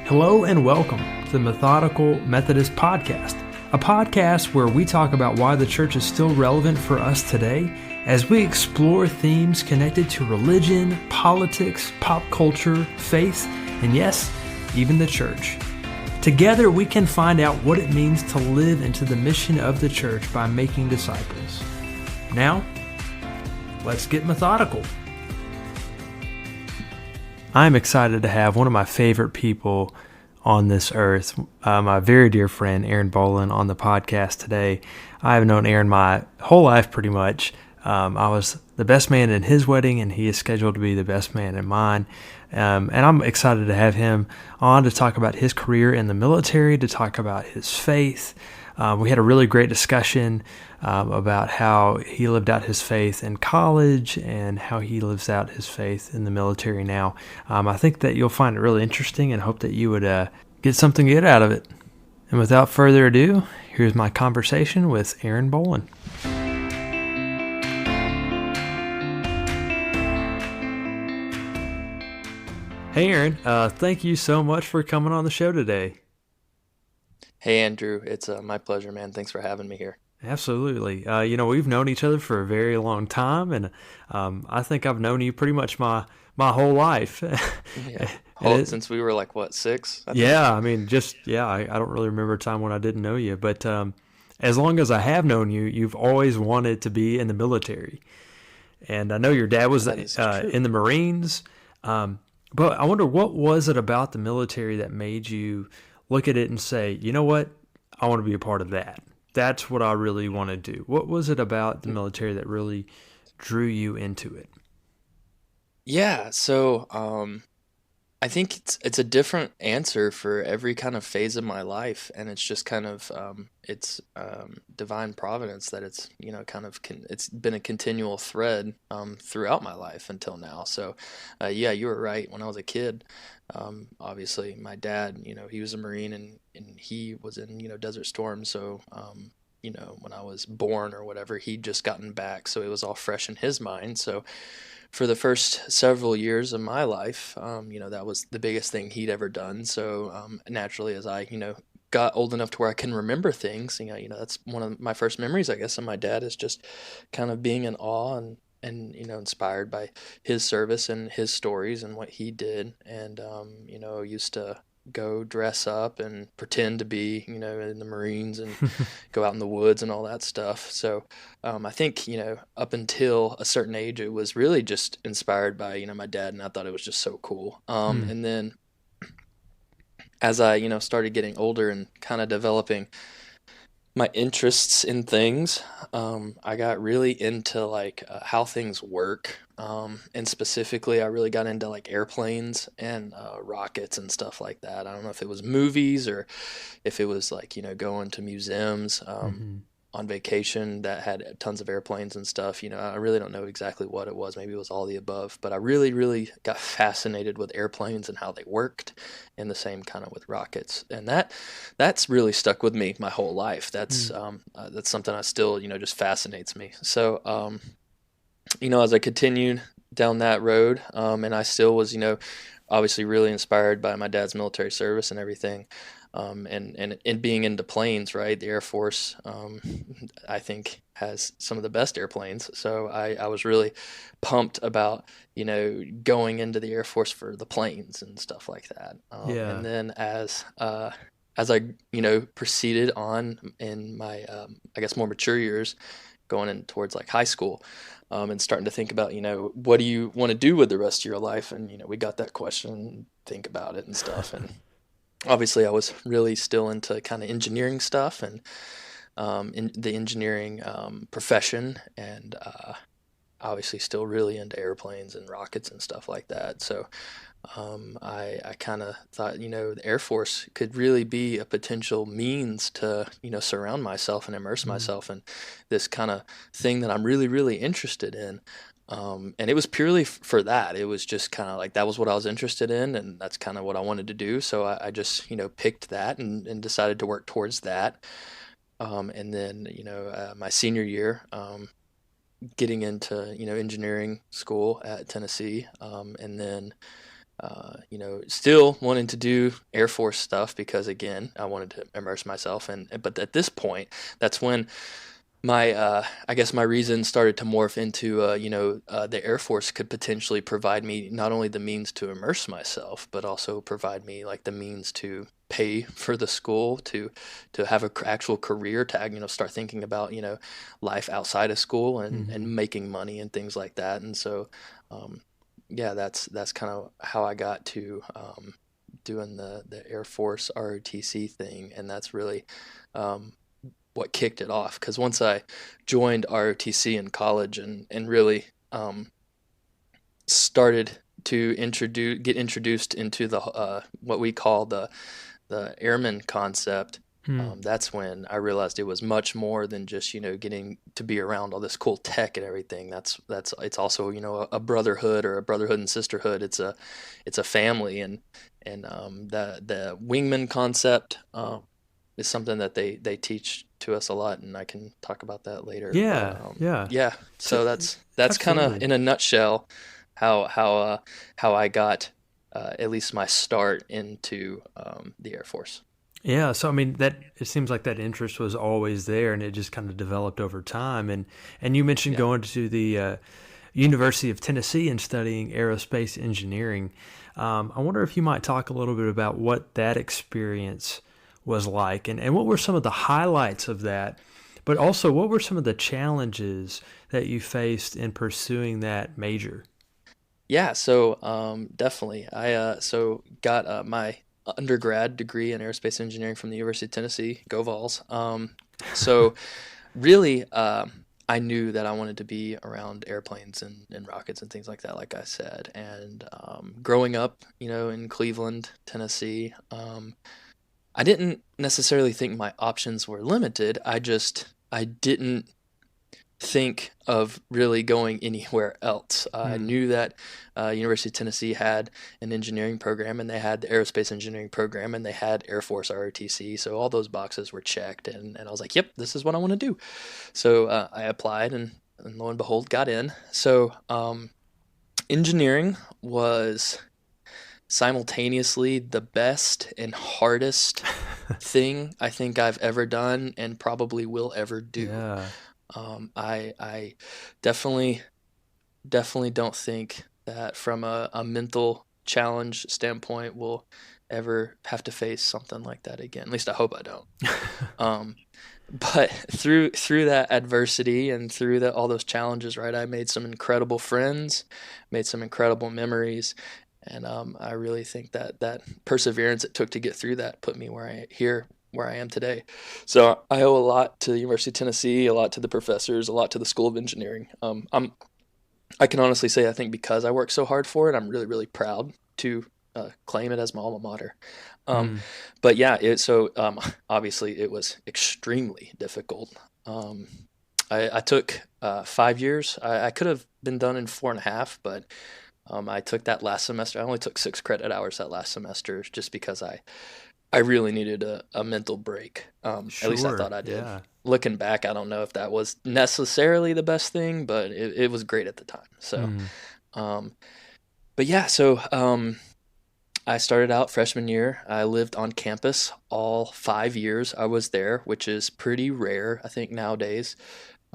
Hello and welcome to the Methodical Methodist podcast, a podcast where we talk about why the church is still relevant for us today as we explore themes connected to religion, politics, pop culture, faith, and yes, even the church. Together we can find out what it means to live into the mission of the church by making disciples. Now, let's get methodical. I'm excited to have one of my favorite people on this earth, my very dear friend Aaron Bolen, on the podcast today. I've known Aaron my whole life pretty much. I was the best man in his wedding, and he is scheduled to be the best man in mine. And I'm excited to have him on to talk about his career in the military, to talk about his faith. We had a really great discussion about how he lived out his faith in college and how he lives out his faith in the military now. I think that you'll find it really interesting and hope that you would get something good out of it. And without further ado, here's my conversation with Aaron Bolen. Hey Aaron, thank you so much for coming on the show today. Hey Andrew, it's my pleasure, man. Thanks for having me here. Absolutely. We've known each other for a very long time, and I think I've known you pretty much my whole life. Yeah. Since we were like, what, 6? I think. Yeah, I don't really remember a time when I didn't know you, but as long as I have known you, you've always wanted to be in the military. And I know your dad was That is true. in the Marines, but I wonder, what was it about the military that made you look at it and say, you know what, I want to be a part of that. That's what I really want to do. What was it about the military that really drew you into it? Yeah, so I think it's a different answer for every kind of phase of my life, and it's just kind of divine providence that it's kind of it's been a continual thread throughout my life until now. So yeah, you were right. When I was a kid, obviously my dad, he was a Marine and he was in Desert Storm. So when I was born or whatever, he'd just gotten back, so it was all fresh in his mind. So for the first several years of my life, that was the biggest thing he'd ever done. So naturally, as I, got old enough to where I can remember things, that's one of my first memories, I guess, of my dad, is just kind of being in awe and inspired by his service and his stories and what he did. And used to go dress up and pretend to be, in the Marines and go out in the woods and all that stuff. So I think, up until a certain age, it was really just inspired by, my dad, and I thought it was just so cool. Hmm. And then as I, started getting older and kind of developing my interests in things, I got really into like how things work. And specifically, I really got into like airplanes and rockets and stuff like that. I don't know if it was movies or if it was like, going to museums Hmm. on vacation that had tons of airplanes and stuff. I really don't know exactly what it was. Maybe it was all the above, but I really, really got fascinated with airplanes and how they worked, and the same kind of with rockets. And that's really stuck with me my whole life. That's something I still, just fascinates me. So, as I continued down that road, and I still was, obviously really inspired by my dad's military service and everything. And being into planes, right? The Air Force, I think, has some of the best airplanes. So I was really pumped about, going into the Air Force for the planes and stuff like that. Yeah. And then as I, proceeded on in my, I guess, more mature years, going in towards like high school, and starting to think about, what do you want to do with the rest of your life? And, we got that question, think about it and stuff. And obviously I was really still into kind of engineering stuff and in the engineering profession, and obviously still really into airplanes and rockets and stuff like that. So I kind of thought, the Air Force could really be a potential means to, surround myself and immerse Mm. myself in this kind of thing that I'm really, really interested in. And it was purely for that. It was just kind of like that was what I was interested in, and that's kind of what I wanted to do. So I just, picked that and decided to work towards that. And then, my senior year, getting into, engineering school at Tennessee, and then still wanting to do Air Force stuff because again, I wanted to immerse myself. But at this point, that's when I guess my reason started to morph into, the Air Force could potentially provide me not only the means to immerse myself, but also provide me like the means to pay for the school, to have a actual career, to start thinking about life outside of school and Hmm. making money and things like that. And so, um, yeah, that's kind of how I got to doing the Air Force ROTC thing, and that's really um, what kicked it off. Because once I joined ROTC in college and really started to get introduced into the what we call the airman concept, Hmm. that's when I realized it was much more than just getting to be around all this cool tech and everything. That's it's also a brotherhood or a brotherhood and sisterhood. It's a family, and the wingman concept is something that they teach to us a lot, and I can talk about that later. But Yeah, yeah. yeah, So, so that's kind of absolutely. in a nutshell how how I got at least my start into the Air Force. Yeah, so I mean that it seems like that interest was always there, and it just kind of developed over time. And you mentioned Yeah. going to the University of Tennessee and studying aerospace engineering. I wonder if you might talk a little bit about what that experience was like, and what were some of the highlights of that, but also what were some of the challenges that you faced in pursuing that major. Yeah, so definitely. I so got my undergrad degree in aerospace engineering from the University of Tennessee, Go Vols. So really, I knew that I wanted to be around airplanes and rockets and things like that, like I said. And growing up, in Cleveland, Tennessee, I didn't necessarily think my options were limited. I didn't think of really going anywhere else. I Hmm. knew that University of Tennessee had an engineering program, and they had the aerospace engineering program, and they had Air Force ROTC. So all those boxes were checked, and I was like, "Yep, this is what I want to do." So I applied, and lo and behold, got in. So engineering was simultaneously the best and hardest thing I think I've ever done, and probably will ever do. Yeah. I definitely don't think that from a mental challenge standpoint we'll ever have to face something like that again. At least I hope I don't. Um, but through that adversity and through all those challenges, right, I made some incredible friends, made some incredible memories, and I really think that that perseverance it took to get through that put me where I am today. So I owe a lot to the University of Tennessee, a lot to the professors, a lot to the School of Engineering. I can honestly say I think because I worked so hard for it, I'm really really proud to claim it as my alma mater. Um, Hmm. but yeah, obviously it was extremely difficult. Um, I took 5 years. I could have been done in 4.5, but I took that last semester. I only took 6 credit hours that last semester just because I really needed a mental break. At least I Sure. thought I did. Yeah. Looking back, I don't know if that was necessarily the best thing, but it was great at the time. So, Hmm. um, but yeah, so I started out freshman year. I lived on campus all 5 years I was there, which is pretty rare, I think, nowadays.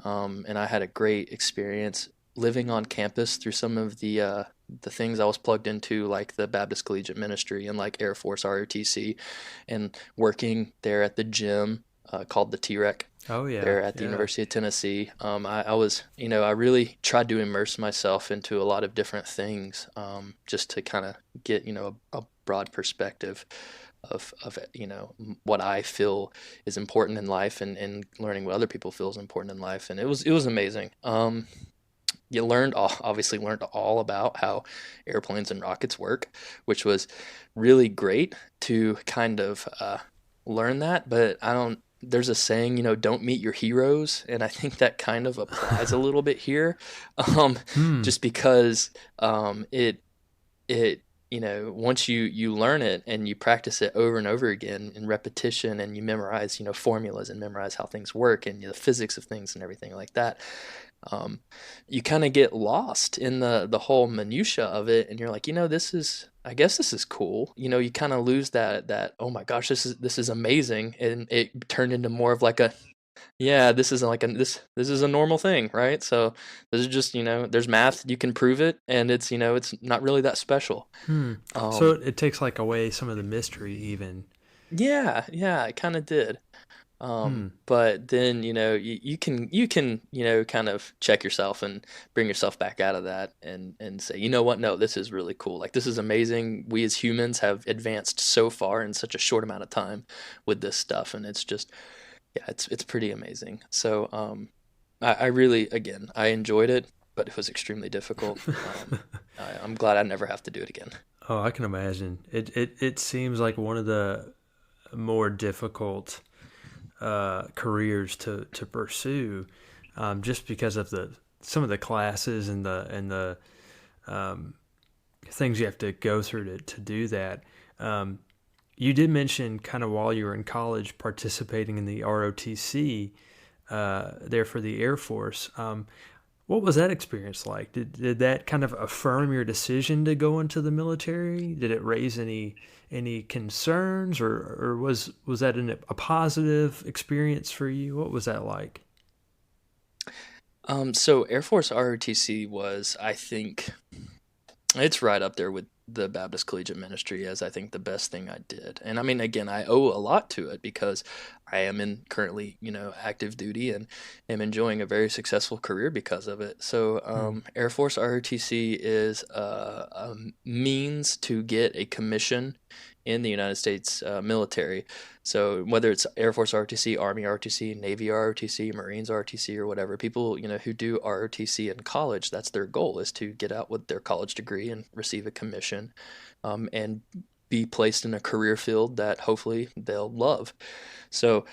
And I had a great experience living on campus through some of the things I was plugged into, like the Baptist Collegiate Ministry and like Air Force ROTC, and working there at the gym called the T-Rec Oh yeah. there at the Yeah. University of Tennessee. I was, I really tried to immerse myself into a lot of different things, just to kind of get, a broad perspective of what I feel is important in life, and learning what other people feel is important in life, and it was amazing. You obviously learned all about how airplanes and rockets work, which was really great to kind of learn that. But I don't. There's a saying, don't meet your heroes, and I think that kind of applies a little bit here, um, Hmm. just because it once you learn it and you practice it over and over again in repetition, and you memorize formulas and memorize how things work and the physics of things and everything like that, you kind of get lost in the whole minutia of it, and you're like, this is I guess this is cool. You kind of lose that, oh my gosh, this is amazing, and it turned into more of like a, yeah, this isn't like this is a normal thing, right? So this is just, there's math, you can prove it, and it's not really that special. Hmm. So Um, it takes like away some of the mystery even. yeah, yeah, it kind of did. Hmm. But then, you can, kind of check yourself and bring yourself back out of that and say, you know what? No, this is really cool. Like, this is amazing. We as humans have advanced so far in such a short amount of time with this stuff. And it's just, yeah, it's pretty amazing. So, I really, again, I enjoyed it, but it was extremely difficult. I'm glad I never have to do it again. Oh, I can imagine. It seems like one of the more difficult careers to pursue, just because of the some of the classes and the things you have to go through to do that. Um, you did mention kind of while you were in college participating in the ROTC there for the Air Force. What was that experience like? Did that kind of affirm your decision to go into the military? Did it raise any concerns, or was that a positive experience for you? What was that like? So Air Force ROTC was, I think, it's right up there with the Baptist Collegiate Ministry as I think the best thing I did. And I mean, again, I owe a lot to it because I am in currently, active duty and am enjoying a very successful career because of it. So, Hmm. Air Force ROTC is a means to get a commission in the United States military. So whether it's Air Force ROTC, Army ROTC, Navy ROTC, Marines ROTC, or whatever, people who do ROTC in college, that's their goal, is to get out with their college degree and receive a commission, and be placed in a career field that hopefully they'll love. So,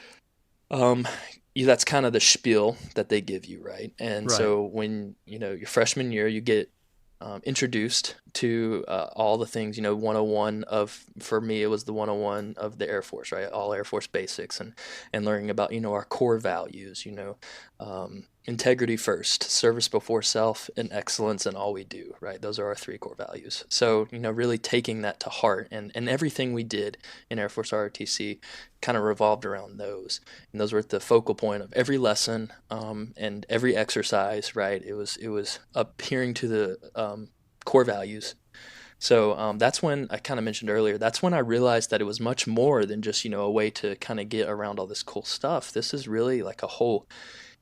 um, yeah, that's kind of the spiel that they give you, right? And Right. so when your freshman year, you get introduced to all the things, 101 of, for me, it was the 101 of the Air Force, right? All Air Force basics, and learning about, our core values, integrity first, service before self, and excellence in all we do, right? Those are our three core values. So, really taking that to heart, and everything we did in Air Force ROTC kind of revolved around those. And those were at the focal point of every lesson, and every exercise, right? It was adhering to the core values. So, that's when I kind of mentioned earlier. That's when I realized that it was much more than just a way to kind of get around all this cool stuff. This is really like a whole.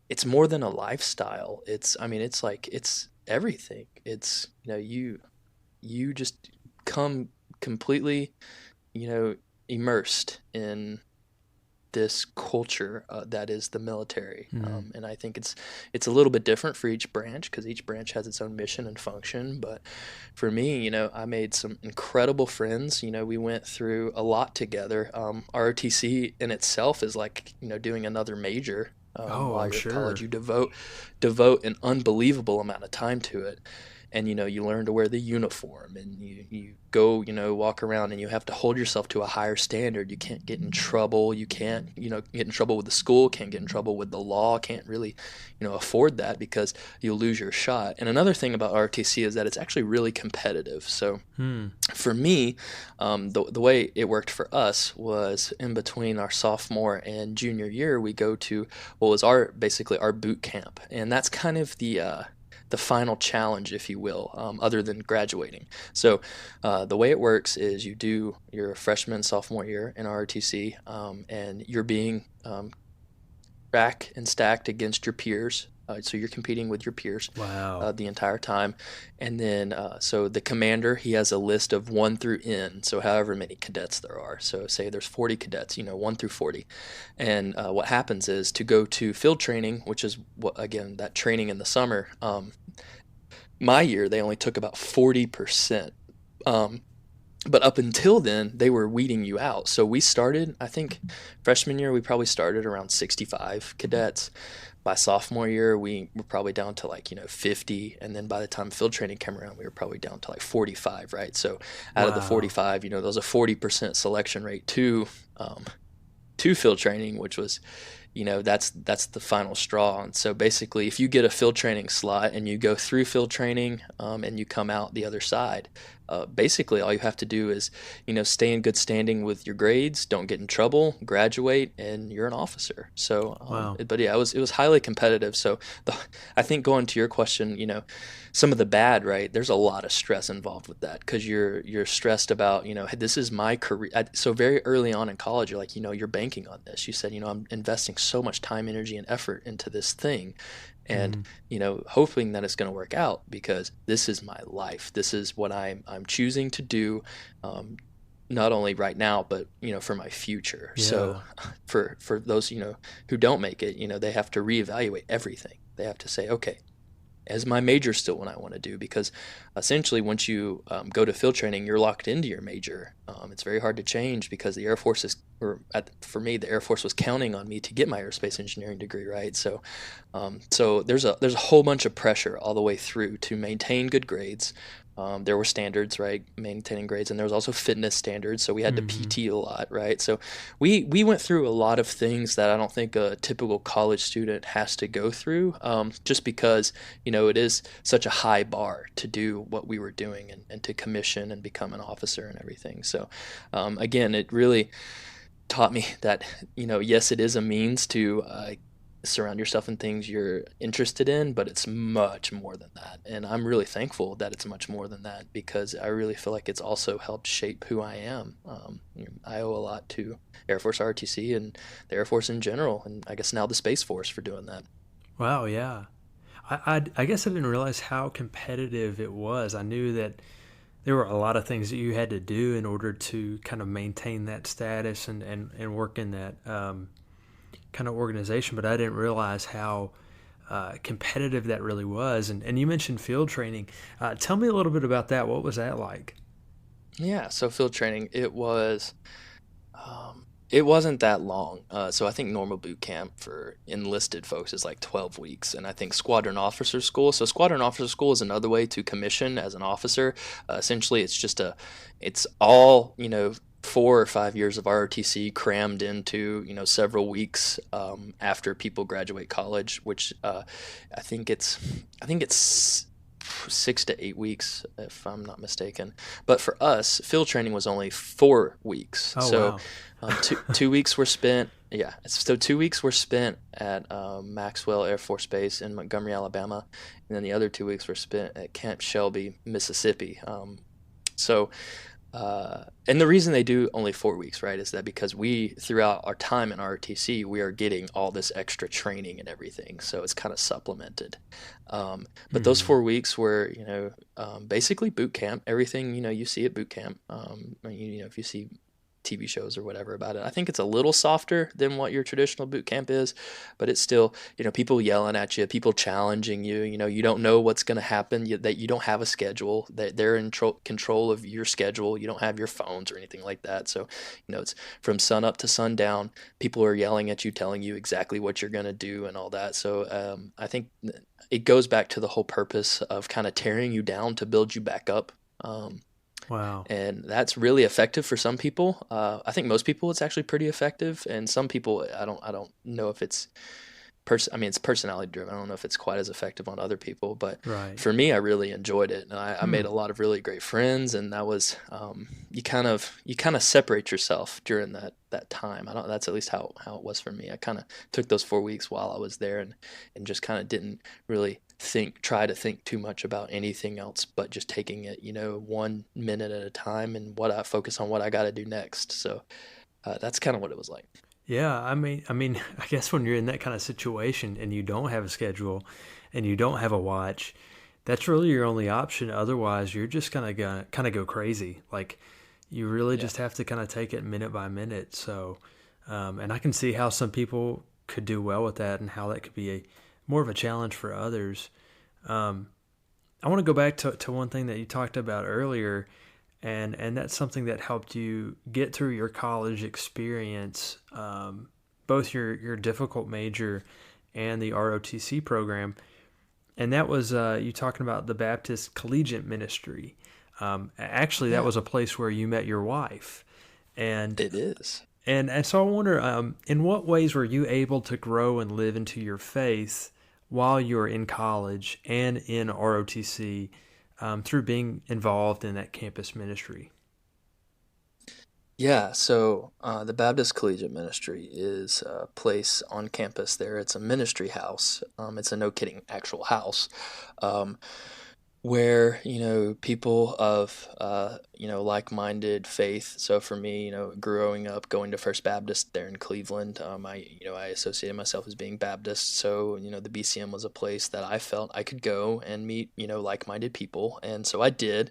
It's more than a lifestyle. I mean, it's like it's everything. It's you just come completely immersed in this culture that is the military. Hmm. And I think it's a little bit different for each branch because each branch has its own mission and function. But for me, I made some incredible friends. We went through a lot together. ROTC in itself is like doing another major. Oh, While I'm you're at college, sure. you devote an unbelievable amount of time to it. And you learn to wear the uniform, and you go walk around, and you have to hold yourself to a higher standard. You can't get in trouble. You can't get in trouble with the school, can't get in trouble with the law, can't really afford that because you'll lose your shot. And another thing about RTC is that it's actually really competitive. So Hmm. for me, the way it worked for us was in between our sophomore and junior year, we go to what was basically our boot camp, and that's kind of the final challenge, if you will, other than graduating. So the way it works is you do your freshman, sophomore year in ROTC, and you're being racked and stacked against your peers. So you're competing with your peers Wow. the entire time. And then, so the commander, he has a list of 1 through N, so however many cadets there are. So say there's 40 cadets, 1 through 40. And what happens is to go to field training, which is, again, that training in the summer. My year, they only took about 40%. Um, but up until then, they were weeding you out. So we started, I think, freshman year, we probably started around 65 cadets. By sophomore year, we were probably down to like, 50. And then by the time field training came around, we were probably down to like 45, right? So out of the Wow. 45, there was a 40% selection rate to field training, which was, that's the final straw. And so basically, if you get a field training slot and you go through field training, and you come out the other side, basically all you have to do is, stay in good standing with your grades, don't get in trouble, graduate, and you're an officer. So, Wow. but yeah, it was highly competitive. So the, I think going to your question, some of the bad, right? There's a lot of stress involved with that because you're stressed about, hey, this is my career. So very early on in college, you're like, you're banking on this. You said, I'm investing so much time, energy, and effort into this thing, and Hmm. hoping that it's going to work out because this is my life. This is what I'm choosing to do, um, not only right now, but for my future. So Yeah. for those who don't make it, they have to reevaluate everything. They have to say, okay, is my major still what I want to do? Because essentially, once you go to field training, you're locked into your major. It's very hard to change because the Air Force for me, the Air Force was counting on me to get my aerospace engineering degree, right? So there's a whole bunch of pressure all the way through to maintain good grades. There were standards, right, maintaining grades, and there was also fitness standards. So we had to Hmm. PT a lot, right? So we went through a lot of things that I don't think a typical college student has to go through, just because it is such a high bar to do what we were doing, and to commission and become an officer and everything. So again, it really taught me that yes, it is a means to surround yourself in things you're interested in, but it's much more than that. And I'm really thankful that it's much more than that because I really feel like it's also helped shape who I am. I owe a lot to Air Force ROTC and the Air Force in general, and I guess now the Space Force for doing that. Wow. Yeah. I guess I didn't realize how competitive it was. I knew that there were a lot of things that you had to do in order to kind of maintain that status and work in that kind of organization, but I didn't realize how competitive that really was. And you mentioned field training. Tell me a little bit about that. What was that like? Yeah, so field training, it wasn't that long. So I think normal boot camp for enlisted folks is like 12 weeks, and I think squadron officer school. So squadron officer school is another way to commission as an officer. Essentially, it's all 4 or 5 years of ROTC crammed into several weeks after people graduate college, which I think it's I think it's 6 to 8 weeks if I'm not mistaken. But for us, field training was only 4 weeks. Oh, So wow. two weeks were spent. Yeah, so 2 weeks were spent at Maxwell Air Force Base in Montgomery, Alabama, and then the other 2 weeks were spent at Camp Shelby, Mississippi. So and the reason they do only 4 weeks, right, is that because throughout our time in ROTC, we are getting all this extra training and everything. So it's kind of supplemented. But those Hmm. 4 weeks were, basically boot camp. Everything, you see at boot camp. If you see TV shows or whatever about it. I think it's a little softer than what your traditional boot camp is, but it's still, people yelling at you, people challenging you. You don't know what's going to happen, that you don't have a schedule, that they're in control of your schedule. You don't have your phones or anything like that. So, it's from sun up to sundown. People are yelling at you, telling you exactly what you're going to do and all that. So, I think it goes back to the whole purpose of kind of tearing you down to build you back up. Wow. And that's really effective for some people. I think most people it's actually pretty effective, and some people I don't know if it's I mean, it's personality driven. I don't know if it's quite as effective on other people, but Right. for me, I really enjoyed it, and I Hmm. made a lot of really great friends. And that was you kind of separate yourself during that time. I don't. That's at least how it was for me. I kind of took those 4 weeks while I was there, and just kind of didn't really try to think too much about anything else, but just taking it 1 minute at a time, and what I focus on what I got to do next. So that's kind of what it was like. Yeah, I mean, I guess when you're in that kind of situation and you don't have a schedule and you don't have a watch, that's really your only option. Otherwise, you're just gonna kind of go crazy. Like you really Yeah. just have to kind of take it minute by minute. So, and I can see how some people could do well with that and how that could be a more of a challenge for others. Um, I want to go back to one thing that you talked about earlier, and that's something that helped you get through your college experience, both your difficult major and the ROTC program, and that was you talking about the Baptist Collegiate Ministry. Actually, that Yeah, was a place where you met your wife, and it is. and so I wonder, in what ways were you able to grow and live into your faith while you were in college and in ROTC? through being involved in that campus ministry? Yeah, so the Baptist Collegiate Ministry is a place on campus there. It's a ministry house. It's a no kidding actual house. Um, where people of like-minded faith. So for me, growing up going to First Baptist there in Cleveland, I associated myself as being Baptist. So the BCM was a place that I felt I could go and meet like-minded people, and so I did.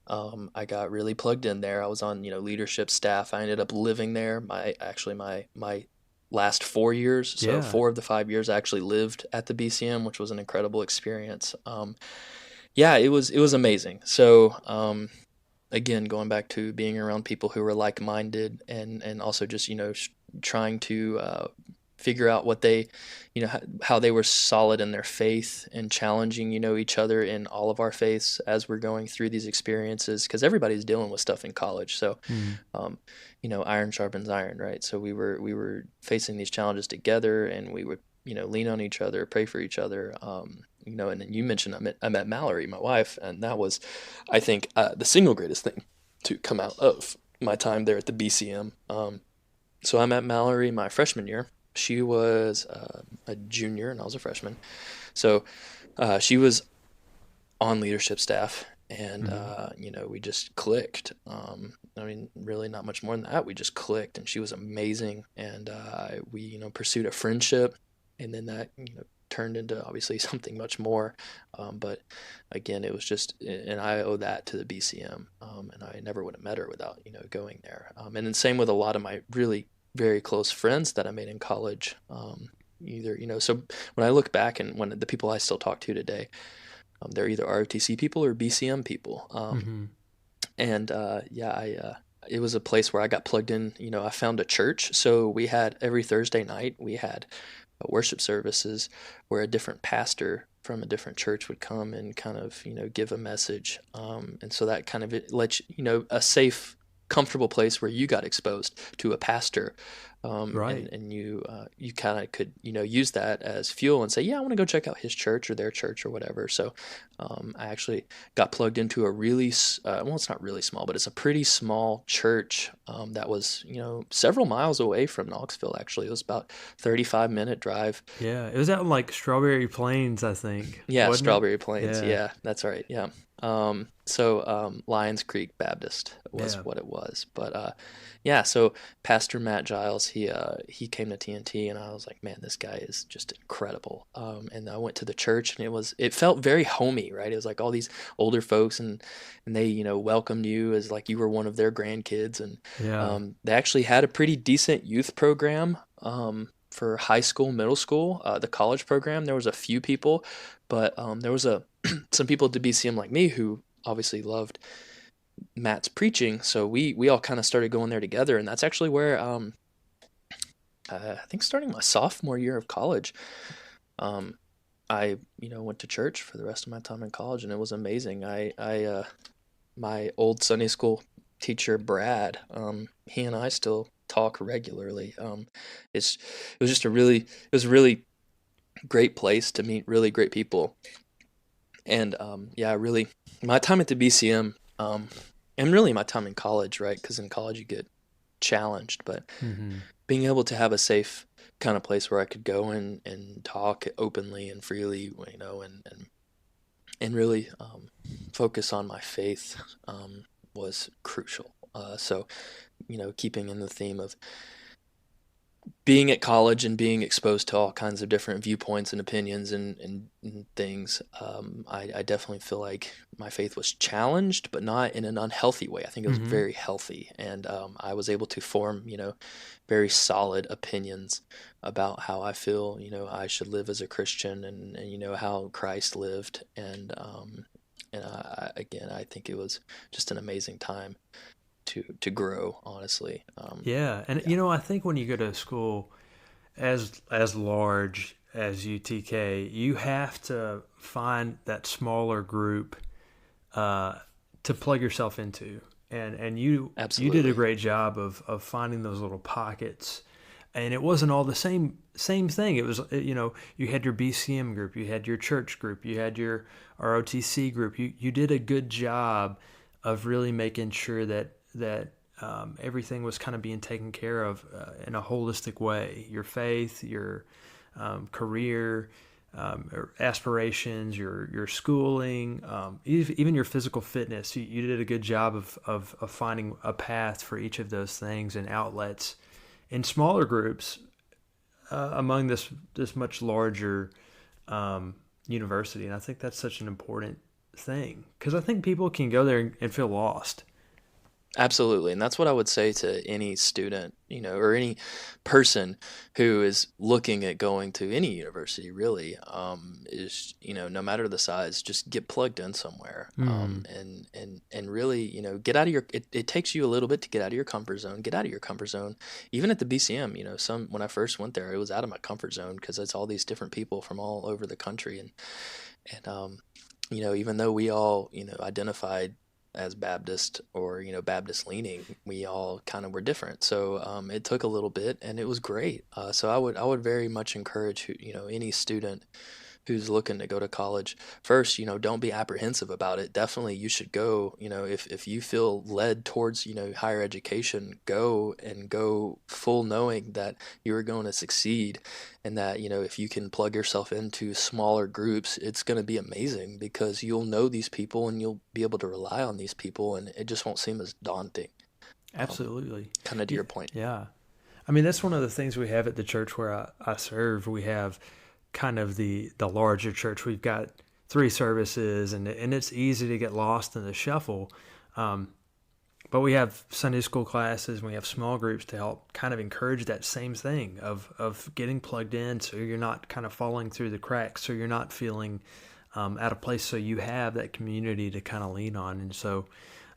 I got really plugged in there. I was on leadership staff. I ended up living there. My last 4 years, so Yeah. 4 of the 5 years I actually lived at the BCM, which was an incredible experience. Yeah, it was amazing. So, again, going back to being around people who were like-minded, and also just trying to figure out what they, how they were solid in their faith, and challenging each other in all of our faiths as we're going through these experiences, because everybody's dealing with stuff in college. So, Mm. um, iron sharpens iron, right? So we were facing these challenges together, and we would lean on each other, pray for each other. And then you mentioned I met Mallory, my wife, and that was, I think, the single greatest thing to come out of my time there at the BCM. So I met Mallory my freshman year. She was a junior and I was a freshman. So she was on leadership staff, and Mhm. we just clicked. I mean, really not much more than that. We just clicked, and she was amazing, and we pursued a friendship, and then that turned into obviously something much more. But again, it was just, and I owe that to the BCM, and I never would have met her without going there. And then same with a lot of my really very close friends that I made in college. Either so when I look back, and when the people I still talk to today, they're either ROTC people or BCM people. Mhm. And yeah, it was a place where I got plugged in. I found a church. So we had every Thursday night, we had worship services where a different pastor from a different church would come and kind of, give a message. And so that kind of it let a safe, comfortable place where you got exposed to a pastor. Right. And you kind of could use that as fuel and say, yeah, I want to go check out his church or their church or whatever. So I actually got plugged into a really well, it's not really small, but it's a pretty small church that was several miles away from Knoxville. Actually, it was about 35-minute drive. Yeah. It was out in like Strawberry Plains, I think, Yeah, wasn't it? Strawberry Plains. Yeah. Yeah, that's right. Yeah. So Lions Creek Baptist was Yeah. what it was. But yeah, so Pastor Matt Giles, he came to TNT, and I was like, man, this guy is just incredible. And I went to the church, and it felt very homey, right? It was like all these older folks, and they welcomed you as like you were one of their grandkids, and Yeah. they actually had a pretty decent youth program. For high school, middle school, the college program, there was a few people, but there was some people at the BCM like me who obviously loved Matt's preaching, so we all kind of started going there together, and that's actually where I think starting my sophomore year of college, um, I went to church for the rest of my time in college, and it was amazing. I my old Sunday school teacher Brad, he and I still talk regularly. It was a really great place to meet really great people, and yeah, really my time at the BCM, and really my time in college, right? Because in college you get challenged, but Mhm. being able to have a safe kind of place where I could go and talk openly and freely, and really focus on my faith was crucial. So, keeping in the theme of being at college and being exposed to all kinds of different viewpoints and opinions and things, I definitely feel like my faith was challenged, but not in an unhealthy way. I think it was Mhm. very healthy, and I was able to form, very solid opinions about how I feel, I should live as a Christian, and how Christ lived, and again, I think it was just an amazing time to grow, honestly. Yeah. And Yeah. I think when you go to a school as large as UTK, you have to find that smaller group to plug yourself into. And you did a Absolutely. great job of finding those little pockets and it wasn't all the same thing. It was, you had your BCM group, you had your church group, you had your ROTC group. You did a good job of really making sure that everything was kind of being taken care of in a holistic way. Your faith, your career, aspirations, your schooling, even your physical fitness. You did a good job of finding a path for each of those things and outlets in smaller groups among this much larger university. And I think that's such an important thing, because I think people can go there and feel lost. Absolutely. And that's what I would say to any student, or any person who is looking at going to any university, really, is, no matter the size, just get plugged in somewhere. Mm. And really, get out of it takes you a little bit to get out of your comfort zone, get out of your comfort zone. Even at the BCM, when I first went there, it was out of my comfort zone because it's all these different people from all over the country. And even though we all, identified as Baptist or Baptist leaning, we all kind of were different. So it took a little bit, and it was great. So I would very much encourage any student who's looking to go to college. First, don't be apprehensive about it. Definitely, you should go. If you feel led towards higher education, go full knowing that you are going to succeed, and that if you can plug yourself into smaller groups, it's going to be amazing because you'll know these people and you'll be able to rely on these people, and it just won't seem as daunting. Absolutely. Kind of to your point. Yeah. I mean, that's one of the things we have at the church where I serve. We have kind of the larger church. We've got 3 services, and it's easy to get lost in the shuffle. But we have Sunday school classes, and we have small groups to help kind of encourage that same thing of getting plugged in, so you're not kind of falling through the cracks, so you're not feeling out of place, so you have that community to kind of lean on. And so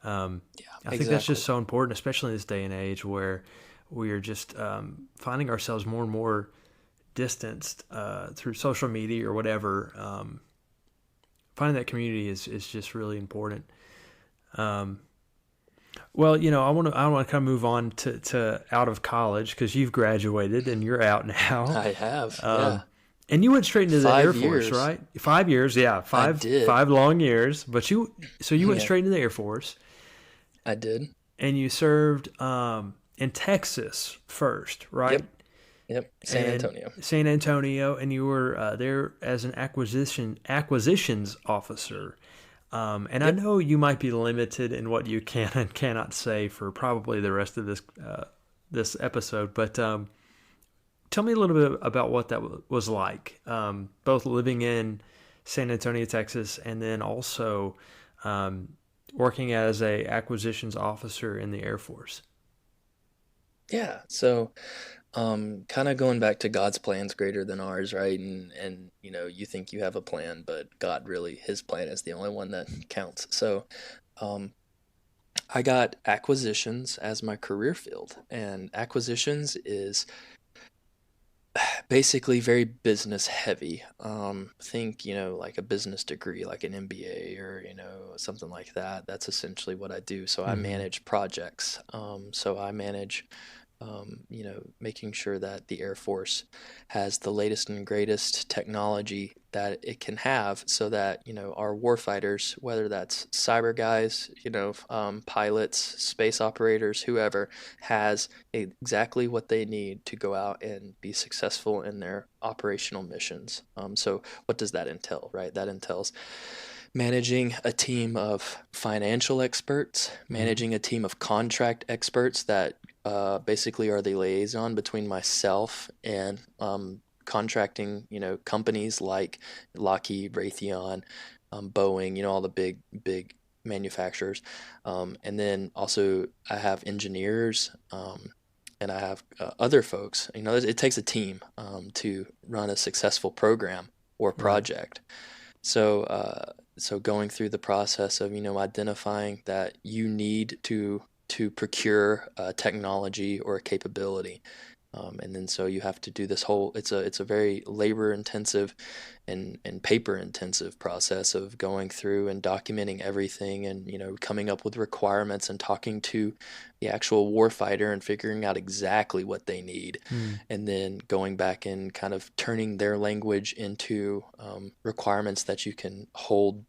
I think that's just so important, especially in this day and age where we are just finding ourselves more and more distanced through social media or whatever. Finding that community is just really important. Well, I want to kind of move on to out of college, because you've graduated and you're out now. I have, yeah. And you went straight into the Air 5 Force, years. right? 5 years, yeah, I did. 5 long years. But you went Yeah, straight into the Air Force, I did. and you served in Texas first, right? Yep. San Antonio. San Antonio, and you were there as an acquisitions officer. And I Yep. know you might be limited in what you can and cannot say for probably the rest of this episode, but tell me a little bit about what that was like, both living in San Antonio, Texas, and then also working as a acquisitions officer in the Air Force. Yeah. So, kind of going back to God's plan's greater than ours, right? And you think you have a plan, but God really, His plan is the only one that counts. So, um, I got acquisitions as my career field, and acquisitions is basically very business heavy. Think, like a business degree, like an MBA or, something like that. That's essentially what I do. So I Mm-hmm. manage projects. So I manage, making sure that the Air Force has the latest and greatest technology that it can have so that, our warfighters, whether that's cyber guys, pilots, space operators, whoever, has exactly what they need to go out and be successful in their operational missions. So what does that entail, right? That entails managing a team of financial experts, Mm-hmm. managing a team of contract experts that basically are the liaison between myself and contracting, companies like Lockheed, Raytheon, Boeing, all the big manufacturers. And then also I have engineers, and I have other folks. It takes a team to run a successful program or Right. project. So going through the process of identifying that you need to procure technology or a capability, And then so you have to do this whole, it's a very labor intensive and paper intensive process of going through and documenting everything, and coming up with requirements and talking to the actual warfighter and figuring out exactly what they need, Mm. and then going back and kind of turning their language into requirements that you can hold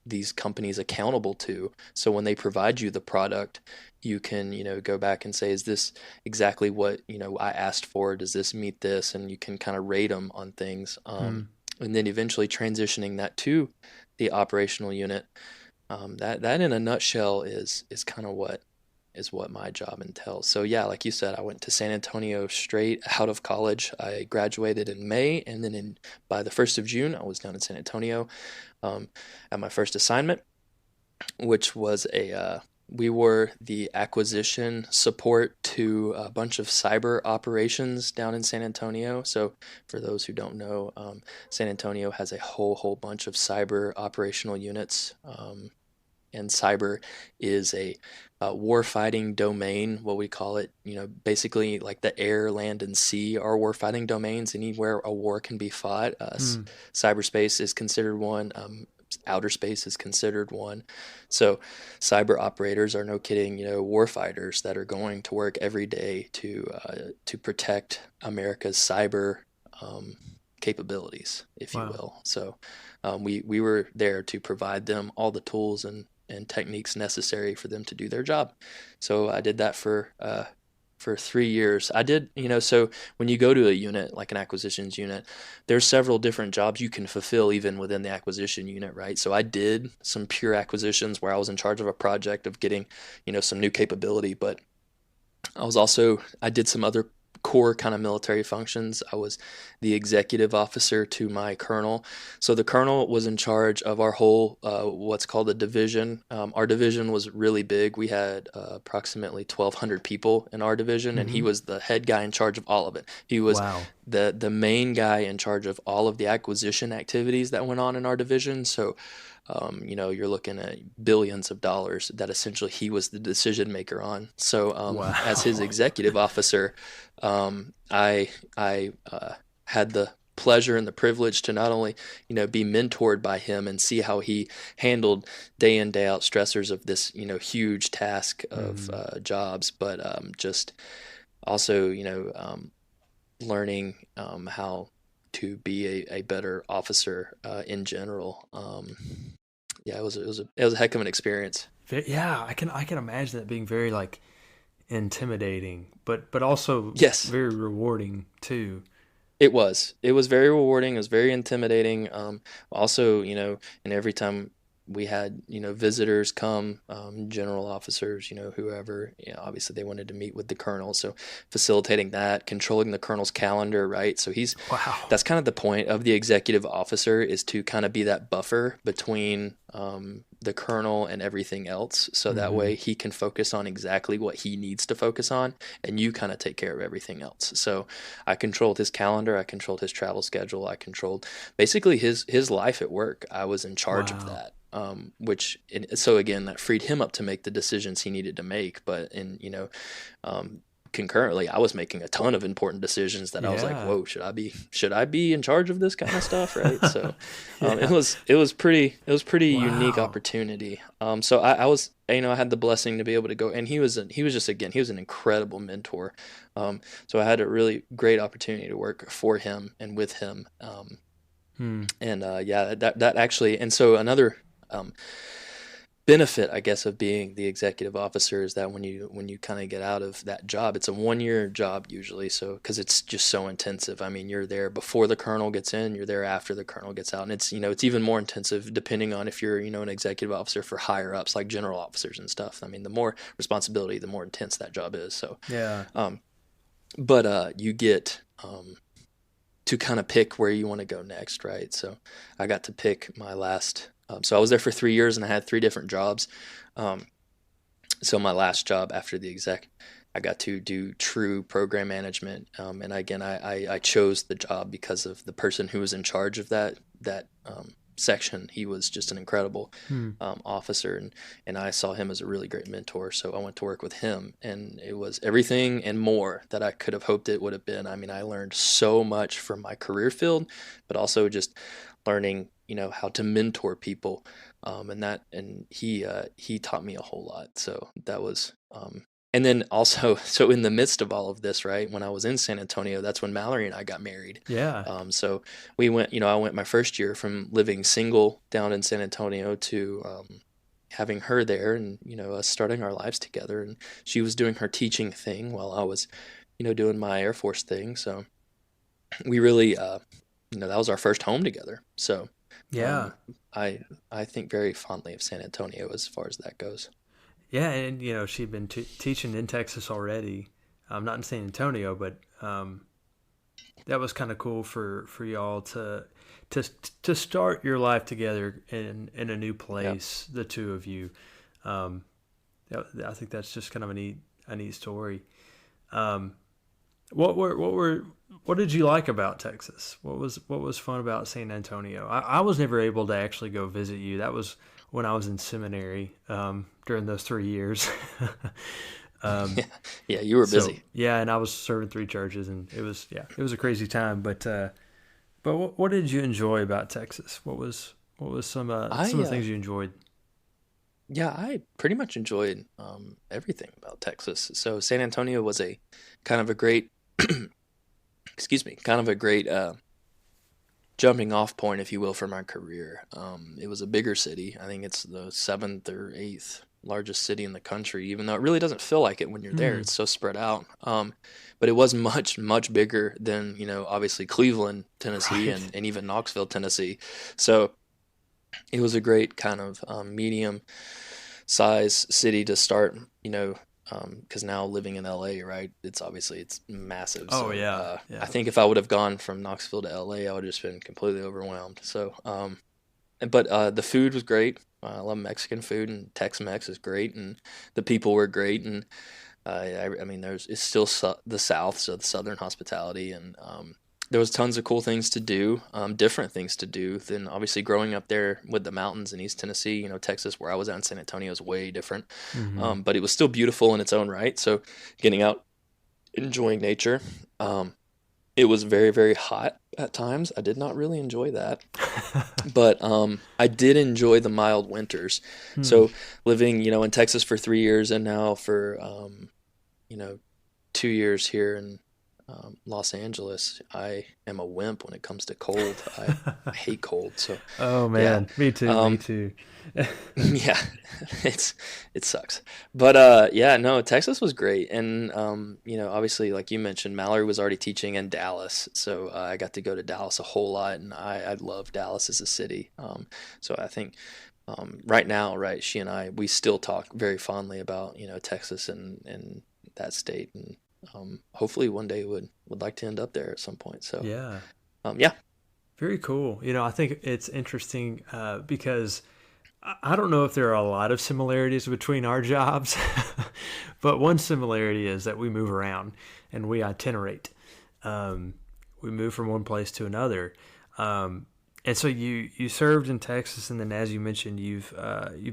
these companies accountable to. So when they provide you the product, you can, go back and say, is this exactly what, I asked for? Does this meet this? And you can kind of rate them on things. Mm. And then eventually transitioning that to the operational unit. That in a nutshell is kind of what my job entails. So yeah, like you said, I went to San Antonio straight out of college. I graduated in May, and then by the 1st of June, I was down in San Antonio um, at my first assignment, which was we were the acquisition support to a bunch of cyber operations down in San Antonio. So for those who don't know, San Antonio has a whole bunch of cyber operational units. And cyber is a warfighting domain, what we call it. Basically like the air, land, and sea are warfighting domains. Anywhere a war can be fought, Mm. cyberspace is considered one. Outer space is considered one. So cyber operators are, no kidding, warfighters that are going to work every day to protect America's cyber um, capabilities, if you Wow. will. So we were there to provide them all the tools and techniques necessary for them to do their job. So I did that for 3 years. I did, so when you go to a unit like an acquisitions unit, there's several different jobs you can fulfill even within the acquisition unit, right? So I did some pure acquisitions where I was in charge of a project of getting, some new capability, but I did some other core kind of military functions. I was the executive officer to my colonel. So the colonel was in charge of our whole, what's called a division. Our division was really big. We had approximately 1,200 people in our division, and he Mm-hmm. was the head guy in charge of all of it. He was Wow. the main guy in charge of all of the acquisition activities that went on in our division. So you're looking at billions of dollars that essentially he was the decision maker on. So, as his Wow. executive officer, I had the pleasure and the privilege to not only, be mentored by him and see how he handled day in, day out stressors of this, huge task of Mm. jobs, but just also, learning how to be a better officer in general. Yeah, it was a heck of an experience. Yeah, I can imagine that being very like intimidating, but also Yes, very rewarding too. it was very rewarding. It was very intimidating. Also, and every time we had, visitors come, general officers, whoever, obviously they wanted to meet with the colonel. So facilitating that, controlling the colonel's calendar, right? So Wow. that's kind of the point of the executive officer, is to kind of be that buffer between the colonel and everything else. So that Mm-hmm. way he can focus on exactly what he needs to focus on, and you kind of take care of everything else. So I controlled his calendar, I controlled his travel schedule, I controlled basically his life at work. I was in charge of Wow. that. So again, that freed him up to make the decisions he needed to make. But um, concurrently, I was making a ton of important decisions that I was like, Yeah. "Whoa, should I be in charge of this kind of stuff?" Right? So it Yeah. was it was pretty unique Wow. opportunity. So I was, I had the blessing to be able to go, and he was an incredible mentor. So I had a really great opportunity to work for him and with him. Hmm. And yeah, that actually, and so another um, benefit, I guess, of being the executive officer is that when you kind of get out of that job, it's a 1 year job usually. So because it's just so intensive. I mean, you're there before the colonel gets in, you're there after the colonel gets out, and it's even more intensive depending on if you're an executive officer for higher ups like general officers and stuff. I mean, the more responsibility, the more intense that job is. So, Yeah. um, but you get to kind of pick where you want to go next, right? So I got to pick my last. So I was there for 3 years and I had three different jobs. Um, so my last job after the exec, I got to do true program management. And again, I chose the job because of the person who was in charge of that section. He was just an incredible Hmm. officer, and I saw him as a really great mentor. So I went to work with him, and it was everything and more that I could have hoped it would have been. I mean, I learned so much from my career field, but also just learning, how to mentor people, and he taught me a whole lot. So that was and then also, so in the midst of all of this, right, when I was in San Antonio, that's when Mallory and I got married. Yeah. So we went, I went my first year from living single down in San Antonio to having her there, and, us starting our lives together. And she was doing her teaching thing while I was, doing my Air Force thing. So we really, that was our first home together. So Yeah. um, I, I think very fondly of San Antonio as far as that goes. Yeah, and she'd been teaching in Texas already. Not in San Antonio, but that was kind of cool for y'all to to start your life together in a new Yeah. place, the two of you. Um, I think that's just kind of a neat story. Um, what did you like about Texas? What was fun about San Antonio? I was never able to actually go visit you. That was when I was in seminary during those 3 years. um, Yeah. Yeah. You were so busy. yeah, and I was serving three churches, and it was a crazy time. But what did you enjoy about Texas? What was some I, of the things you enjoyed? Yeah, I pretty much enjoyed everything about Texas. So San Antonio was a kind of a great, excuse me, kind of a great jumping off point, if you will, for my career. It was a bigger city. I think it's the seventh or eighth largest city in the country, even though it really doesn't feel like it when you're there. Hmm. It's so spread out. But it was much, much bigger than, obviously Cleveland, Tennessee, Right. and even Knoxville, Tennessee. So it was a great kind of medium size city to start, because now living in LA, right? It's massive. Oh So yeah, I yeah. think if I would have gone from Knoxville to LA, I would have just been completely overwhelmed. So, but the food was great. I love Mexican food, and Tex-Mex is great, and the people were great, and I mean, it's still the South, so the Southern hospitality, and there was tons of cool things to do, different things to do than obviously growing up there with the mountains in East Tennessee. Texas, where I was at in San Antonio, is way different, Hmm. but it was still beautiful in its own right. So getting out, enjoying nature. Um, it was very, very hot at times. I did not really enjoy that, but I did enjoy the mild winters. Hmm. So living, in Texas for 3 years, and now for you know 2 years here in Los Angeles, I am a wimp when it comes to cold. I hate cold. So Oh yeah, man, me too, me um, too. yeah, it's it sucks. But yeah, no, Texas was great, and obviously, like you mentioned, Mallory was already teaching in Dallas, so I got to go to Dallas a whole lot, and I love Dallas as a city. So I think right now, right, she and I, we still talk very fondly about Texas and that state, and hopefully one day would like to end up there at some point. So Yeah, yeah, very cool. I think it's interesting because I don't know if there are a lot of similarities between our jobs, but one similarity is that we move around and we itinerate. Um, we move from one place to another. Um, and so you served in Texas, and then as you mentioned, you've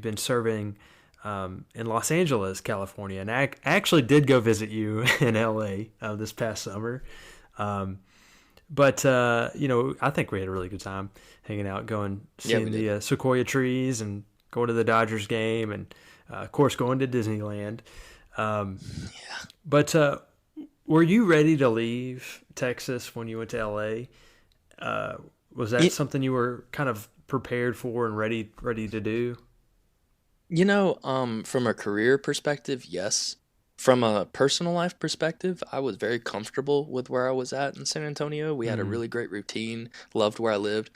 been serving in Los Angeles, California, and I actually did go visit you in LA this past summer. Um, but I think we had a really good time hanging out, going yeah, we seeing did. the sequoia trees, and going to the Dodgers game, and of course going to Disneyland. Um, Yeah. but were you ready to leave Texas when you went to LA? Uh, was that It, something you were kind of prepared for and ready to do? from a career perspective, yes. From a personal life perspective, I was very comfortable with where I was at in San Antonio. We had a Mm-hmm. really great routine, loved where I lived.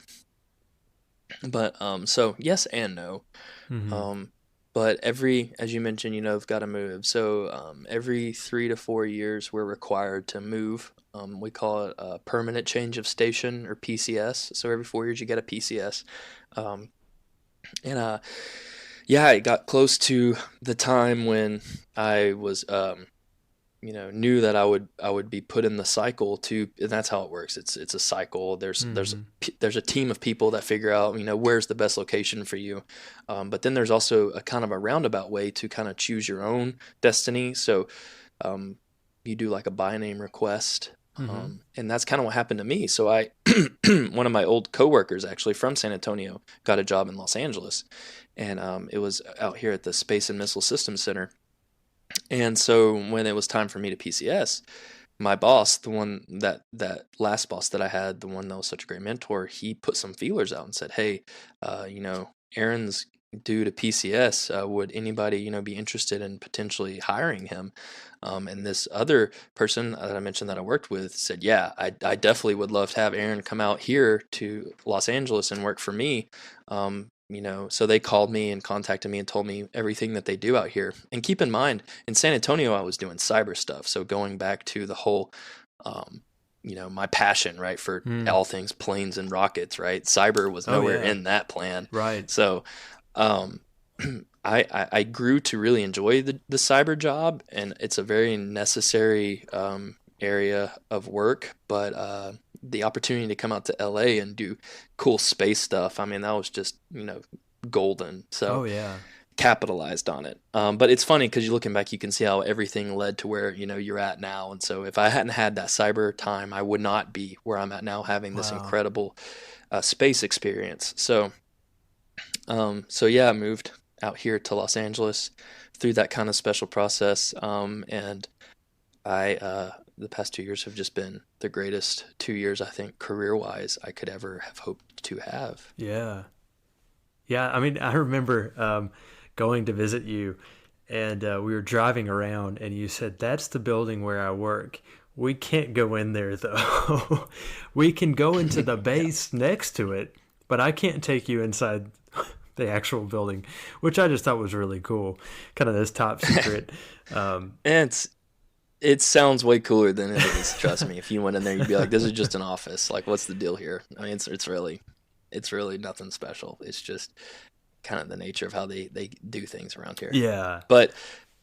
But so yes and no. Mm-hmm. Um, but as you mentioned, I've got to move. So every 3 to 4 years, we're required to move. We call it a permanent change of station, or PCS. So every 4 years, you get a PCS. Um, and yeah, it got close to the time when I was knew that I would be put in the cycle to, and that's how it works. It's a cycle. Mm-hmm. There's a team of people that figure out, where's the best location for you. But then there's also a kind of a roundabout way to kind of choose your own destiny. So um, you do like a by name request. Mm-hmm. And that's kind of what happened to me. So one of my old coworkers actually from San Antonio got a job in Los Angeles, and it was out here at the Space and Missile Systems Center. And so when it was time for me to PCS, my boss, the one that last boss that I had, the one that was such a great mentor, he put some feelers out and said, "Hey, Aaron's due to PCS. Would anybody, be interested in potentially hiring him?" And this other person that I mentioned that I worked with said, "Yeah, I definitely would love to have Aaron come out here to Los Angeles and work for me." So they called me and contacted me and told me everything that they do out here. And keep in mind, in San Antonio, I was doing cyber stuff. So going back to the whole, um, my passion, right, for Mm. all things planes and rockets, right? Cyber was Oh nowhere yeah. in that plan. Right. So um, I grew to really enjoy the cyber job, and it's a very necessary area of work. But the opportunity to come out to LA and do cool space stuff, I mean, that was just, golden. Oh So yeah. capitalized on it. But it's funny because you're looking back, you can see how everything led to where, you're at now. And so if I hadn't had that cyber time, I would not be where I'm at now, having this Wow. incredible space experience. So yeah, I moved out here to Los Angeles through that kind of special process. And the past 2 years have just been the greatest 2 years, I think, career-wise, I could ever have hoped to have. Yeah. Yeah. I mean, I remember going to visit you, and we were driving around, and you said, "That's the building where I work. We can't go in there though. We can go into the Yeah. base next to it, but I can't take you inside the actual building," which I just thought was really cool. Kind of this top secret. Um, And it sounds way cooler than it is, trust me. If you went in there, you'd be like, "This is just an office. Like, what's the deal here?" I mean, it's really nothing special. It's just kind of the nature of how they do things around here. yeah. But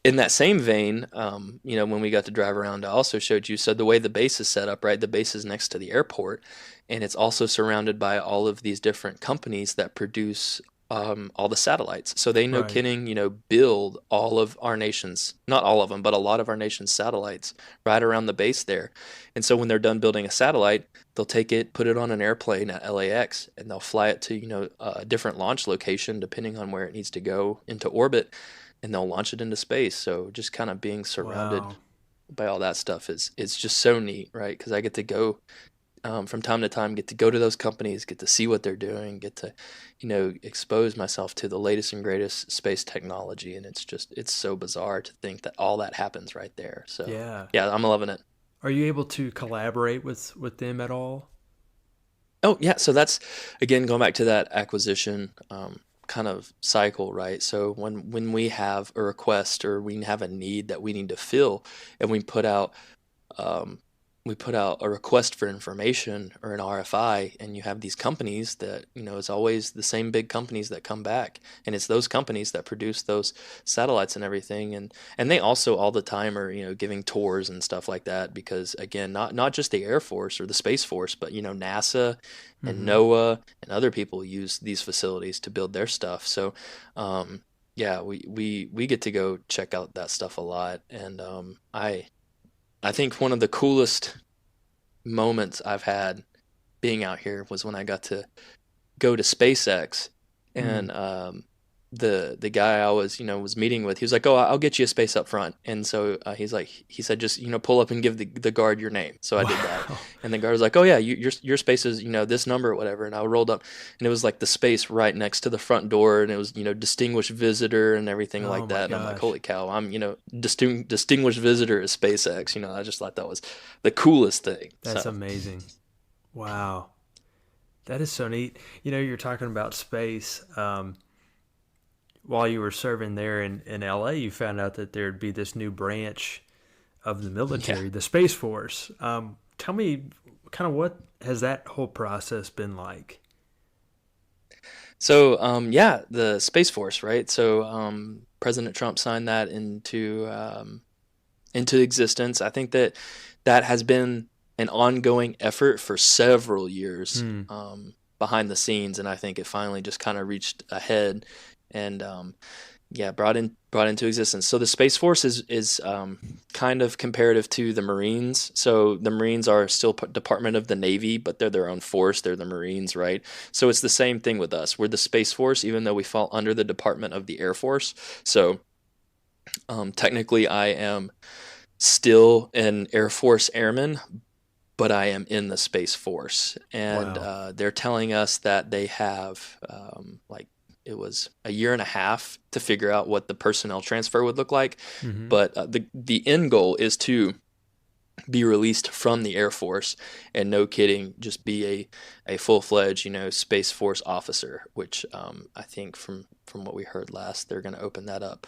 in that same vein, when we got to drive around, I also showed you. So the way the base is set up, right? The base is next to the airport, and it's also surrounded by all of these different companies that produce all the satellites. So they, no Right. kidding, build all of our nation's, not all of them, but a lot of our nation's satellites right around the base there. And so when they're done building a satellite, they'll take it, put it on an airplane at LAX, and they'll fly it to, a different launch location depending on where it needs to go into orbit, and they'll launch it into space. So just kind of being surrounded Wow. by all that stuff is just so neat, right? Because I get to go from time to time, get to go to those companies, get to see what they're doing, get to, expose myself to the latest and greatest space technology, and it's so bizarre to think that all that happens right there. So Yeah. yeah, I'm loving it. Are you able to collaborate with them at all? Oh yeah, so that's again going back to that acquisition kind of cycle, right? So when we have a request or we have a need that we need to fill, and um, we put out a request for information or an RFI, and you have these companies that, it's always the same big companies that come back, and it's those companies that produce those satellites and everything, and they also all the time are, giving tours and stuff like that, because again, not just the Air Force or the Space Force, but NASA and Mm-hmm. NOAA and other people use these facilities to build their stuff. So yeah, we get to go check out that stuff a lot, and I think one of the coolest moments I've had being out here was when I got to go to SpaceX, Mm. and the guy I was meeting with, he was like, "Oh, I'll get you a space up front." And so he said, "Just pull up and give the guard your name." So I did that, Wow. and the guard was like, "Oh yeah, your space is this number or whatever." And I rolled up, and it was like the space right next to the front door, and it was distinguished visitor and everything Oh like my that. And I'm like, gosh. "Holy cow, I'm distinguished visitor at SpaceX." I just thought that was the coolest thing. That's So amazing. Wow. That is so neat. You're talking about space. While you were serving there in LA, you found out that there'd be this new branch of the yeah. military, the Space Force. Tell me, kind of what has that whole process been like? So, yeah, the Space Force, right? So, President Trump signed that into existence. I think that that has been an ongoing effort for several years, Hmm. behind the scenes, and I think it finally just kind of reached a head, and yeah, brought into existence. So the Space Force is kind of comparative to the Marines. So the Marines are still Department of the Navy, but they're their own force. They're the Marines, right? So it's the same thing with us. We're the Space Force, even though we fall under the Department of the Air Force. So technically, I am still an Air Force airman, but I am in the Space Force. And Wow. they're telling us that they have like it was a year and a half to figure out what the personnel transfer would look like. Hmm. But the end goal is to be released from the Air Force and, no kidding, just be a full fledged, Space Force officer, which I think from what we heard last, they're going to open that up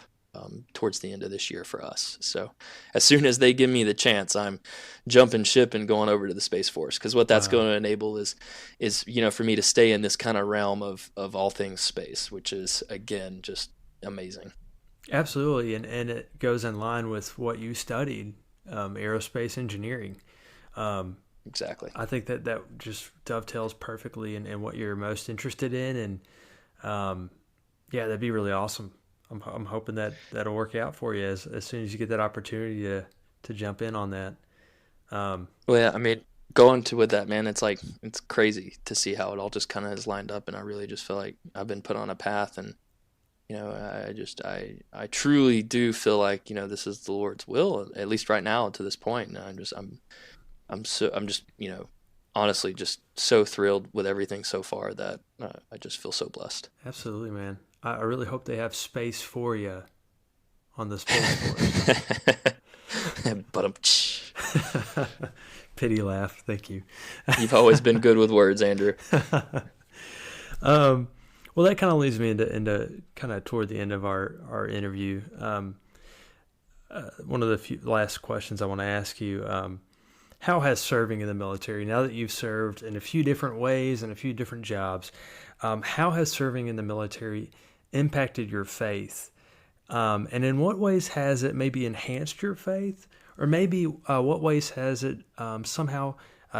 towards the end of this year for us. So as soon as they give me the chance, I'm jumping ship and going over to the Space Force, because what that's Wow. going to enable is for me to stay in this kind of realm of all things space, which is again just amazing. Absolutely, and it goes in line with what you studied, aerospace engineering. Um, Exactly. I think that just dovetails perfectly in what you're most interested in, and um, yeah, that'd be really awesome. I'm hoping that that'll work out for you as soon as you get that opportunity to jump in on that. Um, Well, yeah, I mean, going to with that, man, it's like it's crazy to see how it all just kind of has lined up, and I really just feel like I've been put on a path, and I truly do feel like this is the Lord's will, at least right now to this point, and I'm just honestly just so thrilled with everything so far that I just feel so blessed. Absolutely, man. I really hope they have space for you on the Space Force. But Pity laugh. Thank you. you've always been good with words, Andrew. um, well, that kind of leads me into kind of toward the end of our interview. One of the few last questions I want to ask you: how has serving in the military, now that you've served in a few different ways and a few different jobs, how has serving in the military impacted your faith? And in what ways has it maybe enhanced your faith, or maybe what ways has it somehow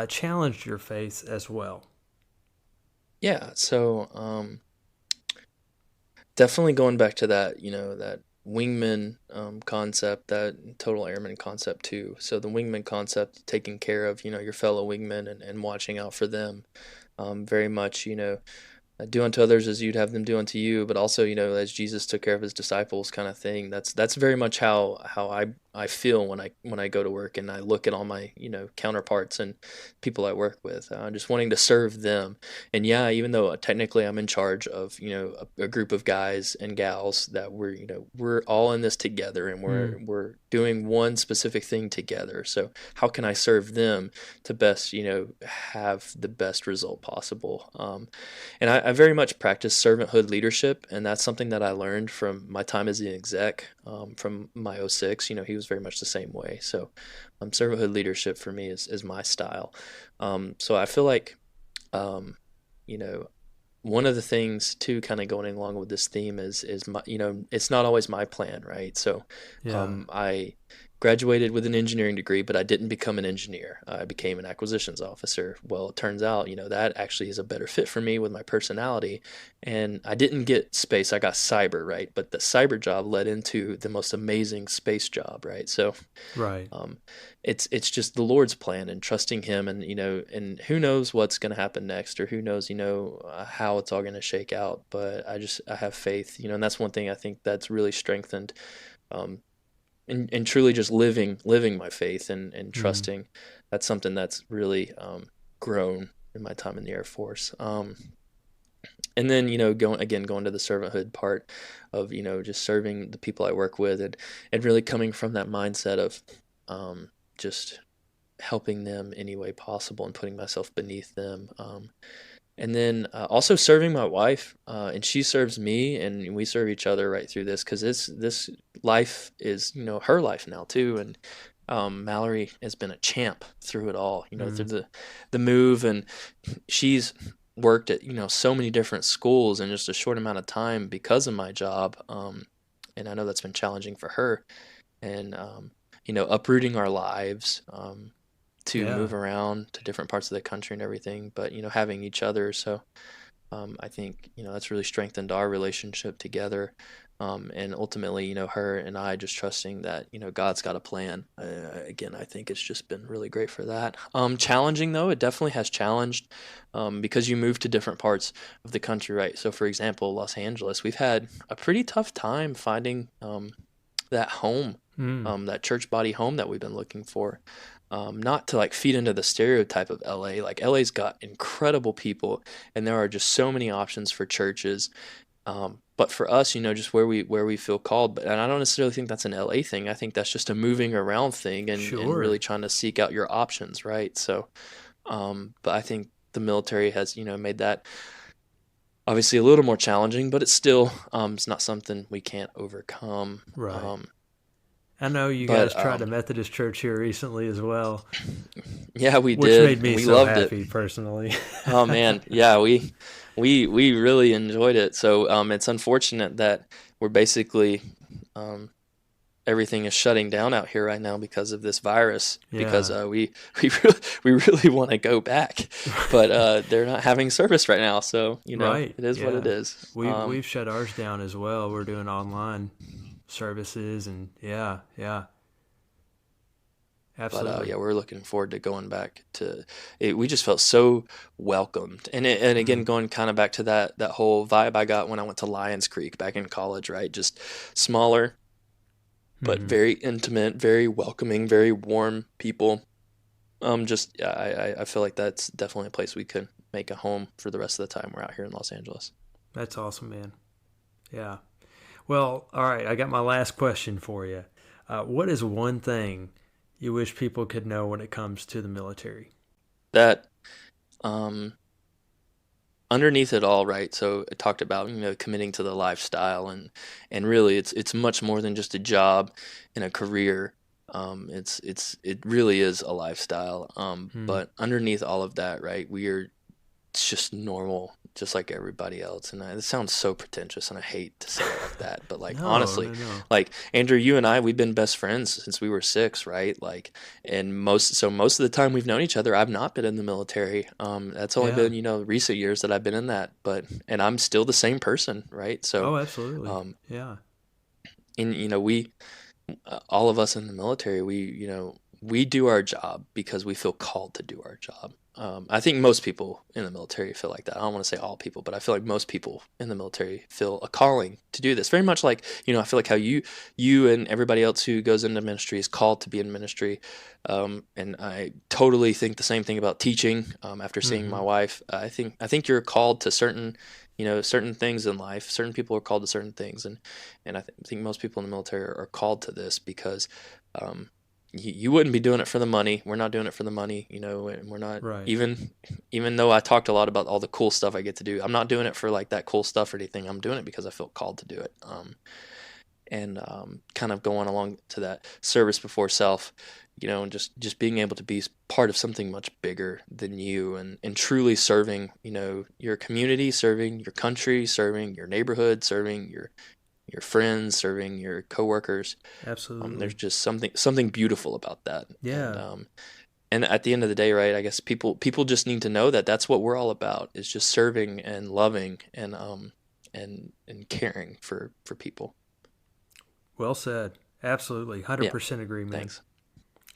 challenged your faith as well? Yeah, so definitely going back to that, that wingman concept, that total airman concept too. So the wingman concept, taking care of, your fellow wingmen and watching out for them. Very much, do unto others as you'd have them do unto you, but also, as Jesus took care of his disciples, kind of thing. That's very much how I feel when I go to work and I look at all my counterparts and people I work with, just wanting to serve them. And yeah, even though technically I'm in charge of a group of guys and gals that we're all in this together, and Mm, we're doing one specific thing together. So how can I serve them to best have the best result possible? And I very much practice servanthood leadership, and that's something that I learned from my time as an exec, from my '06. He was very much the same way. So, servanthood leadership for me is my style. So I feel like, um, you know, one of the things too, kind of going along with this theme is my, it's not always my plan, right? So, yeah. I graduated with an engineering degree, but I didn't become an engineer. I became an acquisitions officer. Well, it turns out, that actually is a better fit for me with my personality. And I didn't get space, I got cyber, right? But the cyber job led into the most amazing space job, right? So, Right. um, it's just the Lord's plan and trusting Him, and and who knows what's going to happen next, or who knows how it's all going to shake out. But I have faith, and that's one thing I think that's really strengthened, um, and truly just living my faith and Mm, trusting. That's something that's really grown in my time in the Air Force. And then going to the servanthood part of just serving the people I work with, and really coming from that mindset of just helping them any way possible and putting myself beneath them. And then also serving my wife, and she serves me, and we serve each other right through this, because this life is her life now too. And Mallory has been a champ through it all, through mm, the move, and she's worked at so many different schools in just a short amount of time because of my job. And I know that's been challenging for her, and uprooting our lives to Yeah. move around to different parts of the country and everything, but having each other. So I think that's really strengthened our relationship together, and ultimately, her and I just trusting that God's got a plan. Again, I think it's just been really great for that. Challenging though, it definitely has challenged, because you move to different parts of the country, right? So, for example, Los Angeles, we've had a pretty tough time finding that home, that church body home that we've been looking for. Not to like feed into the stereotype of LA. Like LA's got incredible people, and there are just so many options for churches. But for us, just where we feel called. But and I don't necessarily think that's an LA thing. I think that's just a moving around thing, and Sure. really trying to seek out your options, right? So, but I think the military has made that obviously a little more challenging, but it's still it's not something we can't overcome. Right. I know you But guys tried a Methodist church here recently as well, yeah, we which did, made me and we so loved it. happy personally. Oh man, yeah, we really enjoyed it. So it's unfortunate that we're basically um, everything is shutting down out here right now because of this virus. Because Yeah. we really want to go back, but they're not having service right now. So Right. it is what it Yeah. is. We've shut ours down as well. We're doing online services and yeah, But absolutely. yeah, we're looking forward to going back to it. We just felt so welcomed, and again, Mm. going kind of back to that whole vibe I got when I went to Lions Creek back in college, right? Just smaller, but Mm. very intimate, very welcoming, very warm people. Just yeah, I feel like that's definitely a place we could make a home for the rest of the time we're out here in Los Angeles. That's awesome, man. Yeah. Well, all right. I got my last question for you. What is one thing you wish people could know when it comes to the military? That um, underneath it all, right? So it talked about committing to the lifestyle, and really it's much more than just a job and a career. It really is a lifestyle. Mm. But underneath all of that, right, we are just normal, just like everybody else. And it sounds so pretentious, and I hate to say it like that, but like No, honestly, no, no. like Andrew, you and I, we've been best friends since we were 6, right? Like, and most of the time we've known each other, I've not been in the military. That's only Yeah. been recent years that I've been in that, and I'm still the same person, right? So, Oh, absolutely. um, Yeah. and we all of us in the military, we do our job because we feel called to do our job. I think most people in the military feel like that. I don't want to say all people, but I feel like most people in the military feel a calling to do this. Very much like, I feel like how you and everybody else who goes into ministry is called to be in ministry. And I totally think the same thing about teaching. After seeing my Hmm. wife, I think you're called to certain things in life. Certain people are called to certain things, and think most people in the military are called to this because um, you wouldn't be doing it for the money. We're not doing it for the money, and we're not Right. even though I talked a lot about all the cool stuff I get to do. I'm not doing it for like that cool stuff or anything. I'm doing it because I feel called to do it. And kind of going along to that service before self, and just being able to be part of something much bigger than you, and truly serving, your community, serving your country, serving your neighborhood, serving your friends, serving your coworkers. There's Absolutely. just something beautiful about that, Yeah. and at the end of the day, right? I guess people just need to know that that's what we're all about, is just serving and loving and caring for people. Well said. Absolutely. Yeah, 100% agree, man. thanks.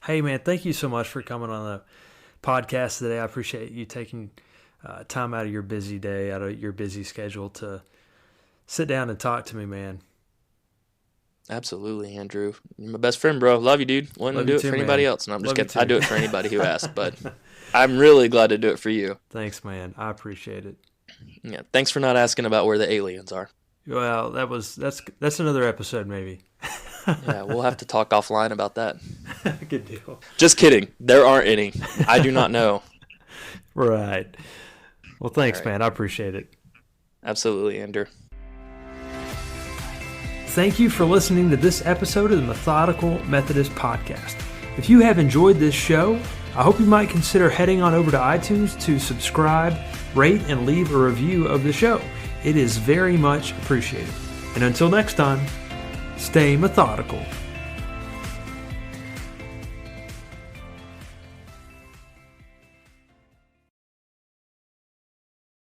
Hey, man, thank you so much for coming on the podcast today. I appreciate you taking time out of your busy day, out of your busy schedule to sit down and talk to me, man. Absolutely, Andrew. You're my best friend, bro. Love you, dude. Wouldn't Love you do it too, for anybody man. else. And I'm just Love you kidding. I too. do it for anybody who asks, but I'm really glad to do it for you. Thanks, man. I appreciate it. Yeah. Thanks for not asking about where the aliens are. Well, that's another episode, maybe. Yeah, we'll have to talk offline about that. Good deal. Just kidding. There aren't any. I do not know. Right. Well, All thanks, right. man. I appreciate it. Absolutely, Andrew. Thank you for listening to this episode of the Methodical Methodist Podcast. If you have enjoyed this show, I hope you might consider heading on over to iTunes to subscribe, rate, and leave a review of the show. It is very much appreciated. And until next time, stay methodical.